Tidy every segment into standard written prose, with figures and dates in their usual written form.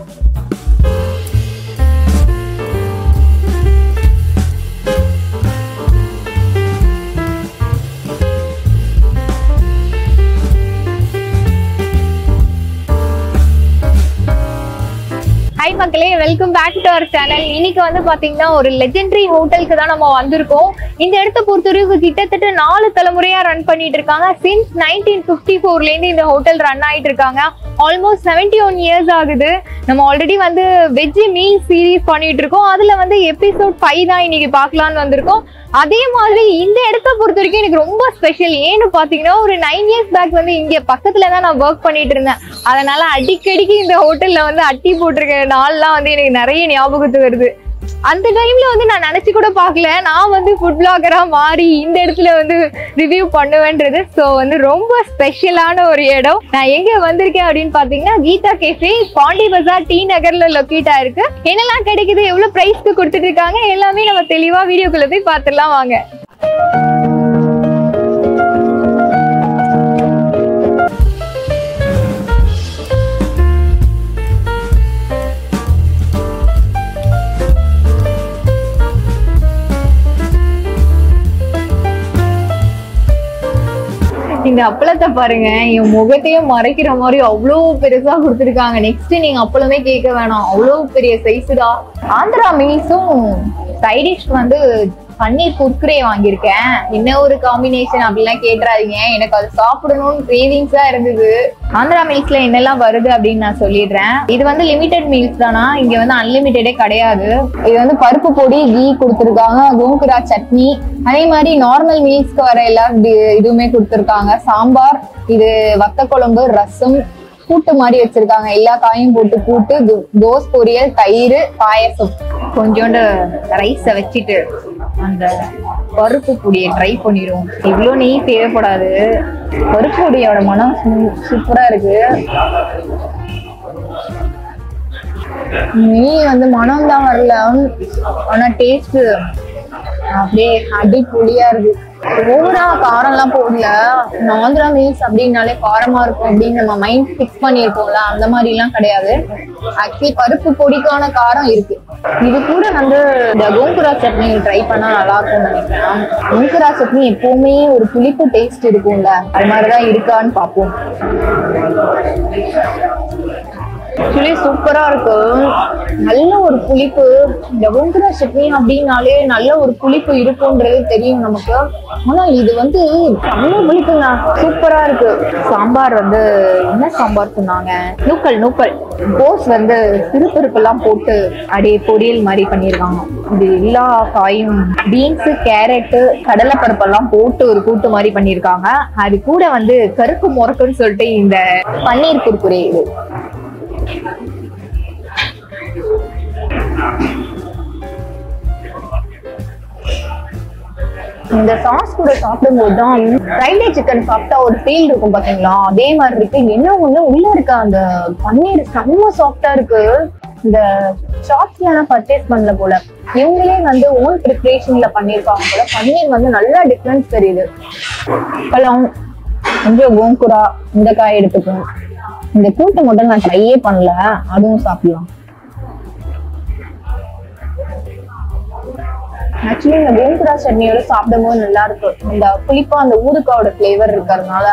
Hi மக்களே, welcome back to our channel. இன்னைக்கு வந்து பாத்தீங்கன்னா ஒரு லெஜெண்டரி ஹோட்டலுக்கு தான் நம்ம வந்திருக்கோம். இந்த இடத்த பொறுத்தவரைக்கும் கிட்டத்தட்ட 4 தலைமுறையா ரன் பண்ணிட்டு இருக்காங்க. சின்ஸ் 1954ல இருந்து இந்த ஹோட்டல் ரன் ஆயிட்டு இருக்காங்க. ஆல்மோஸ்ட் 71 இயர்ஸ் ஆகுது. நம்ம ஆல்ரெடி வந்து வெஜ் மீல் சீரீஸ் பண்ணிட்டு இருக்கோம். அதுல வந்து எபிசோட் 5 தான் இன்னைக்கு பார்க்கலான்னு வந்திருக்கோம். அதே மாதிரி இந்த இடத்த பொறுத்த வரைக்கும் எனக்கு ரொம்ப ஸ்பெஷல். ஏன்னு பாத்தீங்கன்னா ஒரு 9 இயர்ஸ் பேக் வந்து இங்க பக்கத்துல தான் நான் ஒர்க் பண்ணிட்டு இருந்தேன். அதனால அடிக்கடிக்கு இந்த ஹோட்டல்ல வந்து அட்டி போட்டிருக்க நாள்லாம் வந்து எனக்கு நிறைய ஞாபகத்துக்கு வருது. அந்த டைம்ல வந்து நான் நினைச்சு கூட பாக்கல நான் வந்து ஃபுட் பிளாகரா மாறி இந்த இடத்துல வந்து ரிவ்யூ பண்ணுவேன்றது. ஸோ வந்து ரொம்ப ஸ்பெஷலான ஒரு இடம். நான் எங்க வந்திருக்கேன் அப்படின்னு பாத்தீங்கன்னா கீதா கேஃபே, பாண்டி பஜார், டி நகர்ல லொக்கேட் ஆயிருக்கு. என்னெல்லாம் கிடைக்குது, எவ்வளவு பிரைஸ்க்கு கொடுத்துட்டு இருக்காங்க, எல்லாமே நம்ம தெளிவா வீடியோக்குள்ள போய் பார்த்துடலாம் வாங்க. இந்த அப்பளத்தை பாருங்க, என் முகத்தையும் மறைக்கிற மாதிரி அவ்வளோ பெருசா கொடுத்துருக்காங்க. நெக்ஸ்ட் நீங்க அப்பளமே கேட்க வேணாம், அவ்வளோ பெரிய சைஸ் தான். ஆந்திரா மீல்ஸும் சைடிஷ் வந்து பன்னீர் குர்குரே வாங்கியிருக்கேன். என்ன ஒரு காம்பினேஷன் அப்படிலாம் கேட்டுறாதீங்க, எனக்கு அது சாப்பிடணும்னு கிரேவிங்ஸா இருந்தது. ஆந்திரா மீல்ஸ்ல என்னெல்லாம் வருது அப்படின்னு நான் சொல்லிடுறேன். இது வந்து லிமிடெட் மீல்ஸ் தானா, இங்க வந்து அன்லிமிட்டடே கிடையாது. இது வந்து பருப்பு பொடி, கீ கொடுத்துருக்காங்க, கோங்குரா சட்னி, அதே மாதிரி நார்மல் மீல்ஸ்க்கு வர எல்லா இதுவுமே கொடுத்துருக்காங்க. சாம்பார், இது வத்த குழம்பு, ரசம், கூட்டு மாதிரி வச்சிருக்காங்க. எல்லா காயும் போட்டு கூட்டு, தோஸ் பொரியல், தயிர், பாயசம். கொஞ்சோண்டு ரைஸை வச்சுட்டு அந்த பருப்பு பொடியை ட்ரை பண்ணிடுவோம். இவ்வளோ நெய் தேவைப்படாது. பருப்பு பொடியோட மனம் சூப்பரா இருக்கு. நெய் வந்து மனம் தான் வரல, ஆனா டேஸ்ட் அப்படியே அடிப்பொடியா இருக்கு. ஓவரா காரம் எல்லாம் போடல. ஆந்திரா மீல்ஸ் அப்படின்னாலே காரமா இருக்கும் அப்படின்னு நம்ம மைண்ட் பிக்ஸ் பண்ணிருப்போம்ல, அந்த மாதிரி எல்லாம் கிடையாது. ஆக்சுவலி பருப்பு பொடிக்கான காரம் இருக்கு. இது கூட வந்து இந்த கோங்குரா சட்னி ட்ரை பண்ணா நல்லா இருக்கும்னு நினைக்கிறேன். கோங்குரா சட்னி எப்பவுமே ஒரு புளிப்பு டேஸ்ட் இருக்கும்ல, அது மாதிரிதான் இருக்கான்னு பார்ப்போம். ஆக்சுவலி சூப்பரா இருக்கு, நல்ல ஒரு புளிப்பு. இந்த கோங்குரா சட்னி அப்படின்னாலே நல்ல ஒரு புளிப்பு இருக்குன்றது தெரியும் நமக்கு. ஆனா இது வந்து செம்ம புளிப்புங்க, சூப்பரா இருக்கு. சாம்பார் வந்து என்ன சாம்பார் சொன்னாங்க, நூக்கல் கோஸ் வந்து சிறுபருப்பு எல்லாம் போட்டு அப்படியே பொரியல் மாதிரி பண்ணிருக்காங்க. இது எல்லா காயும், பீன்ஸ், கேரட், கடலை பருப்பெல்லாம் போட்டு ஒரு கூட்டு மாதிரி பண்ணிருக்காங்க. அது கூட வந்து கருப்பு முறக்குன்னு சொல்லிட்டு இந்த பன்னீர் குர்குரே. இது இந்த சாஸ் கூட சாப்பிடும்போது தான் ஃப்ரைடே சிக்கன் சாப்பிட்டா ஒரு ஃபீல் இருக்கும் பாத்தீங்களா, அதே மாதிரி இருக்கு. என்ன ஒண்ணு உள்ள இருக்க அந்த பன்னீர் செம்ம சாஃப்டா இருக்கு. இந்த ஷாப்ஸ்ல பர்ச்சேஸ் பண்ணல போல, இவங்களே வந்து ஓன் ப்ரிப்பரேஷன்ல பண்ணிருக்காங்க போல. பன்னீர் வந்து நல்லா டிஃபரன்ஸ் தெரியுது. பழம், கொஞ்சம் கோங்குரா, இந்த காய் எடுத்துக்கணும். இந்த கூட்டு மட்டும் நான் ட்ரையே பண்ணல, அதுவும் சாப்பிடலாம். ஆக்சுவலி இந்த கோங்குரா சட்னியோட சாப்பிடும் போது நல்லா இருக்கு. இந்த புளிப்பா அந்த ஊறுகாயோட பிளேவர் இருக்கிறதுனால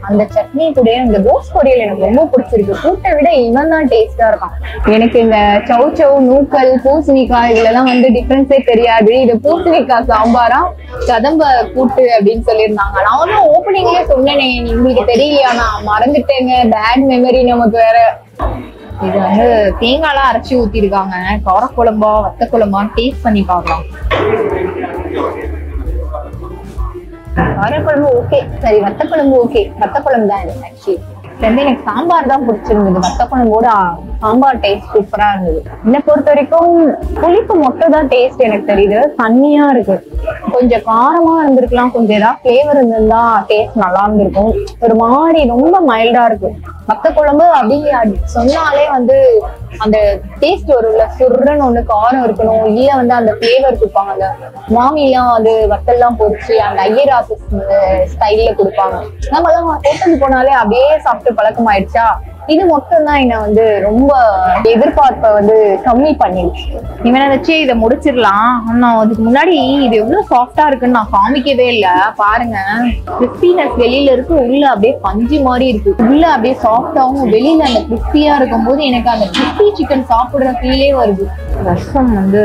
அந்த சட்னி கூட இந்த கோஸ் பொரியல் எனக்கு ரொம்ப பிடிச்சிருக்கு. கூட்டை விட இவன் தான் டேஸ்டா இருக்கான். எனக்கு இந்த சௌச்சௌ, நூக்கல், பூசணிக்காய் இதுலலாம் வந்து டிஃபரன்ஸே தெரியாது. இது பூசணிக்காய் சாம்பாரா கதம்ப கூட்டு அப்படின்னு சொல்லியிருந்தாங்க. நானும் ஓப்பனிங்லயே சொன்னேனே, உங்களுக்கு தெரியலையா, நான் மறந்துட்டேங்க, பேட் மெமரி நமக்கு வேற. இது வந்து தேங்காய்லாம் அரைச்சி ஊத்திருக்காங்க. காரக்குழம்பா வத்த குழம்பா டேஸ்ட் பண்ணி பார்க்கலாம். காரக்குழம்பு ஓகே, சரி வத்த குழம்பு ஓகே. வத்த குழம்பு தான் இது. ஆக்சுவலி எனக்கு சாம்பார் தான் பிடிச்சிருந்தது. வத்த குழம்போட சாம்பார் டேஸ்ட் சூப்பரா இருந்தது. என்னை பொறுத்த வரைக்கும் புளிப்பு மொத்தம் தான் டேஸ்ட் எனக்கு தெரியுது. தண்ணியா இருக்கு, கொஞ்சம் காரமா இருந்திருக்கலாம், கொஞ்சம் ஏதாவது ஃபிளேவர் இருந்திருந்தா டேஸ்ட் நல்லா இருந்திருக்கும். ஒரு மாதிரி ரொம்ப மைல்டா இருக்கு. வத்த குழம்பு அப்படின்னு சொன்னாலே வந்து அந்த டேஸ்ட் வரும்ல, சுருன்னு ஒண்ணு காரம் இருக்கணும், இல்ல வந்து அந்த ஃபிளேவர் கொடுப்பாங்க. அந்த மாமிலாம் அது வத்தெல்லாம் பொரிச்சு அந்த ஐயர் ஆஃபீஸ் ஸ்டைல்ல கொடுப்பாங்க. நம்ம எல்லாம் ஹோட்டலுக்கு போனாலே அப்படியே சாப்பிட்டு பழக்கம் ஆயிடுச்சா, இது மட்டும் தான் என்ன வந்து ரொம்ப எதிர்பார்ப்பை வந்து கம்மி பண்ணிடுச்சு. இவனை வச்சு இதை முடிச்சிடலாம். ஆனா அதுக்கு முன்னாடி இது எவ்வளவு சாஃப்டா இருக்குன்னு நான் காமிக்கவே இல்லை. பாருங்க, கிறிஸ்பினஸ் வெளியில இருக்கு, உள்ள அப்படியே பஞ்சு மாதிரி இருக்கு. உள்ள அப்படியே சாஃப்டாவும் வெளியில அந்த கிறிஸ்பியா இருக்கும் போது எனக்கு அந்த கிறிஸ்பி சிக்கன் சாப்பிடுற ஃபீலே வருது. ரசம் வந்து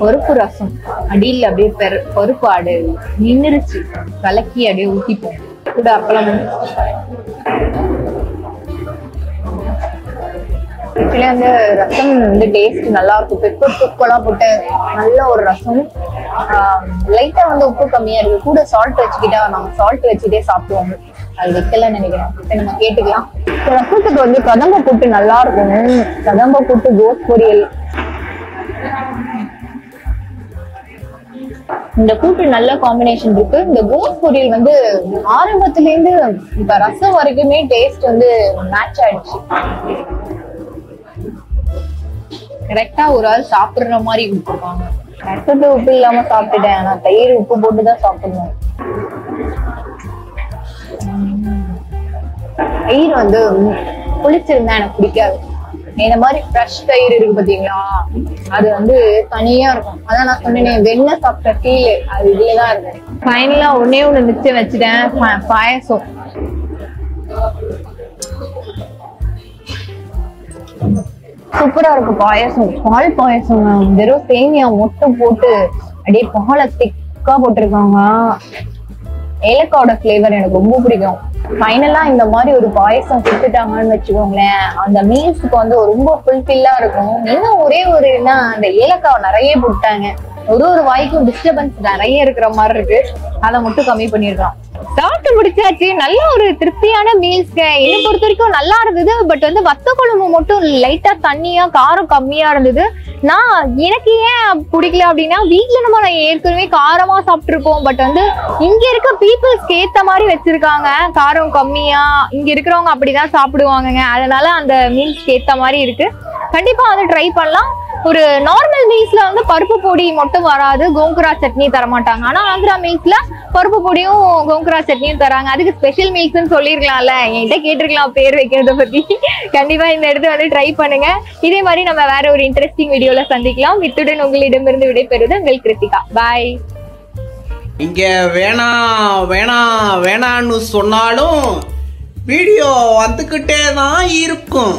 பருப்பு ரசம், அடியில் அப்படியே பருப்பு ஆடு நின்றுச்சு, கலக்கி அப்படியே ஊத்திப்போம் கூட. அப்பளம் ஆக்சுவலி அந்த ரசம் வந்து டேஸ்ட் நல்லா இருக்கும். பெப்பர் தூக்கெல்லாம் போட்டு நல்ல ஒரு ரசம். லைட்டா வந்து உப்பு கம்மியா இருக்கு, கூட சால்ட் வச்சுக்கிட்டா நாங்க சால்ட் வச்சுட்டே சாப்பிடுவோம். அது வைக்கலன்னு நினைக்கிறேன். நம்ம கேட்டுக்கலாம். ரசத்துக்கு வந்து கதம்ப கூட்டு நல்லா இருக்கும். கதம்ப கூட்டு கோஸ் பொரியல், இந்த கூட்டு நல்ல காம்பினேஷன் இருக்கு. இந்த கோஸ் பொரியல் வந்து ஆரம்பத்துல இருந்து இப்ப ரசம் வரைக்குமே டேஸ்ட் வந்து மேட்ச் ஆயிடுச்சு. கரெக்டா ஒரு ஆள் சாப்பிடுற மாதிரி கொடுத்துருக்காங்க. ரசத்துக்கு உப்பு இல்லாம சாப்பிட்டுட்டேன், ஆனா தயிர் உப்பு போட்டுதான் சாப்பிடணும். தயிர் வந்து புளிச்சிருந்தா எனக்கு பிடிக்காது. இந்த மாதிரி ஃப்ரெஷ் தயிர் இருக்கு பாத்தீங்களா, அது வந்து தனியா இருக்கும். அதான் நான் சொன்னேன், வெண்ணெய் சாப்பிட்ட ஃபீல் அது இதுலதான் இருக்கும். ஃபைனலா ஒன்னே ஒண்ணு மிச்சம் வச்சுட்டேன், பாயசம். சூப்பரா இருக்கும் பாயசம். பால் பாயசம், வெறும் சேமியா மட்டும் போட்டு அப்படியே பாலை திக்கா போட்டிருக்காங்க. ஏலக்காவோட ஃபிளேவர் எனக்கு ரொம்ப பிடிக்கும். ஃபைனலா இந்த மாதிரி ஒரு பாயசம் கொடுத்துட்டாங்கன்னு வச்சுக்கோங்களேன், அந்த மீல்ஸுக்கு வந்து ரொம்ப ஃபுல்ஃபில்லா இருக்கும். இன்னும் ஒரே ஒரு அந்த ஏலக்காவை நிறைய போட்டாங்க, ஒரு வாய்க்கும் டிஸ்டர்பன்ஸ் நிறைய இருக்கிற மாதிரி இருக்கு. அதை மட்டும் கம்மி பண்ணிருக்கலாம். சாப்பிட்டு முடிச்சாச்சு. நல்ல ஒரு திருப்தியான மீல்ஸ். என்னை பொறுத்த வரைக்கும் நல்லா இருந்தது. பட் வந்து வத்த குழம்பு மட்டும் லைட்டா தண்ணியா, காரம் கம்மியா இருந்தது. எனக்கு ஏன் பிடிக்கல அப்படின்னா, வீட்டுல நம்ம ஏற்கனவே காரமா சாப்பிட்டுருப்போம். பட் வந்து இங்க இருக்க பீப்புள்ஸ்க்கு ஏத்த மாதிரி வச்சிருக்காங்க, காரம் கம்மியா. இங்க இருக்கிறவங்க அப்படிதான் சாப்பிடுவாங்க. அதனால அந்த மீல்ஸ்க்கு ஏத்த மாதிரி இருக்கு. கண்டிப்பா அதை ட்ரை பண்ணலாம். ஒரு நார்மல் மீல்ஸ்ல வந்து பருப்பு பொடி மட்டும் வராது, கோங்குரா சட்னி தரமாட்டாங்க. ஆனா ஆந்திரா மீல்ஸ்ல பருப்பு பொடியும் கோங்குரா சட்னியும் தராங்க. அதுக்கு ஸ்பெஷல் மீல்ஸ்ன்னு சொல்லிருக்கலாம்ல, என்கிட்ட கேட்டிருக்கலாம் பேர் வைக்கிறத பத்தி. கண்டிப்பா இந்த இடத்த வந்து ட்ரை பண்ணுங்க. இதே மாதிரி நம்ம வேற ஒரு இன்ட்ரெஸ்டிங் வீடியோல சந்திக்கலாம். இத்துடன் உங்களிடமிருந்து விடைபெறுவது உங்கள் கிருத்திகா. பாய். இங்க வேணான்னு சொன்னாலும் வீடியோ வந்துகிட்டே தான் இருக்கும்.